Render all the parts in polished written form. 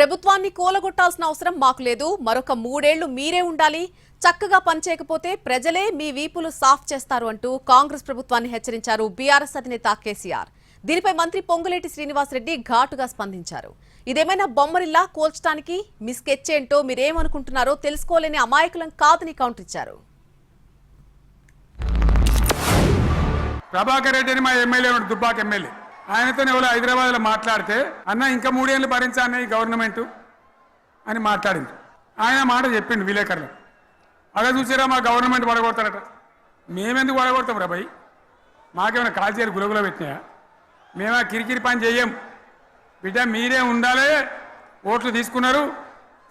ప్రభుత్వాన్ని కూలగొట్టాల్సిన అవసరం మాకు లేదు. మరొక 3 ఏళ్లు మీరే ఉండాలి. చక్కగా పనిచేయకపోతే ప్రజలే మీ వీపులు సాఫ్ చేస్తారు అంటూ కాంగ్రెస్ ప్రభుత్వాన్ని హెచ్చరించారు బీఆర్ఎస్ అధినేత కేసీఆర్. దీనిపై మంత్రి పొంగులేటి శ్రీనివాసరెడ్డి ఘాటుగా స్పందించారు. ఇదేమైనా బొమ్మరిల్లా కూల్చడానికి మీ స్కెచ్ ఏంటో మీరేమనుకుంటున్నారో తెలుసుకోలేని అమాయకులం కాదని కౌంటర్ ఇచ్చారు. ప్రభాకర్ రెడ్డిని మా ఎమ్మెల్యే దుబ్బాక ఎమ్మెల్యే ఆయనతో ఎవరు హైదరాబాద్లో మాట్లాడితే అన్న ఇంకా 3 ఏళ్ళు భరించాలన్న ఈ గవర్నమెంట్ అని మాట్లాడింది. ఆయన మాట చెప్పిండు విలేకరులు. అలా చూసారా మా గవర్నమెంట్ పడగొడతారట. మేమెందుకు పడగొడతాం రా భయ్? మాకేమైనా కాల్చేరు గులగులో పెట్టినాయా? మేమా కిరికిరి పని చెయ్యం బిడ్డ. మీరే ఉండాలి. ఓట్లు తీసుకున్నారు.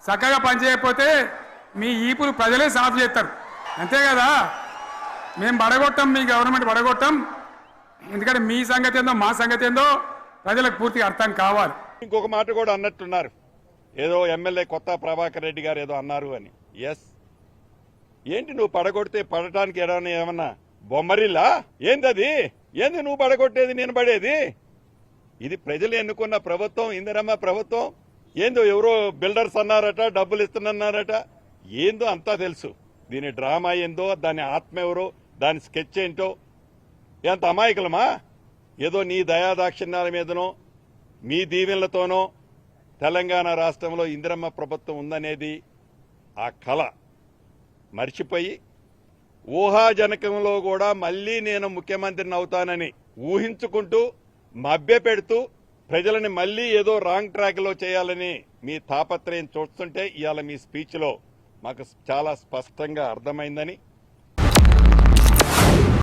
చక్కగా పని చేయకపోతే మీ ఈపులు ప్రజలే సాఫ్ చేస్తారు. అంతే కదా? మేము పడగొట్టాం, మీ గవర్నమెంట్ పడగొట్టాం. ఎందుకంటే మీ సంగతి ఏందో మా సంగతి ఏందో ప్రజలకు పూర్తిగా అర్థం కావాలి. ఇంకొక మాట కూడా అన్నట్టున్నారు, ఏదో ఎమ్మెల్యే కొత్త ప్రభాకర్ రెడ్డి గారు ఏదో అన్నారు అని. ఎస్, ఏంటి నువ్వు పడగొడితే పడటానికి ఏమన్నా బొమ్మరిల్లా ఏందది? ఏంది నువ్వు పడగొట్టేది నేను పడేది? ఇది ప్రజలు ఎన్నుకున్న ప్రభుత్వం, ఇందిరమ్మ ప్రభుత్వం. ఏందో ఎవరో బిల్డర్స్ అన్నారట, డబ్బులు ఇస్తున్నారట. ఏందో అంతా తెలుసు. దీని డ్రామా ఏందో, దాని ఆత్మ ఎవరో, దాని స్కెచ్ ఏంటో. ఎంత అమాయకులమా? ఏదో నీ దయాదాక్షిణ్యాల మీదనో మీ దీవెనలతోనో తెలంగాణ రాష్ట్రంలో ఇందిరమ్మ ప్రభుత్వం ఉందనేది ఆ కళ మర్చిపోయి ఊహాజనకంలో కూడా మళ్లీ నేను ముఖ్యమంత్రిని అవుతానని ఊహించుకుంటూ మభ్యపెడుతూ ప్రజలని మళ్లీ ఏదో రాంగ్ ట్రాక్ లో చేయాలని మీ తాపత్రయం చూస్తుంటే ఇవాళ మీ స్పీచ్లో మాకు చాలా స్పష్టంగా అర్థమైందని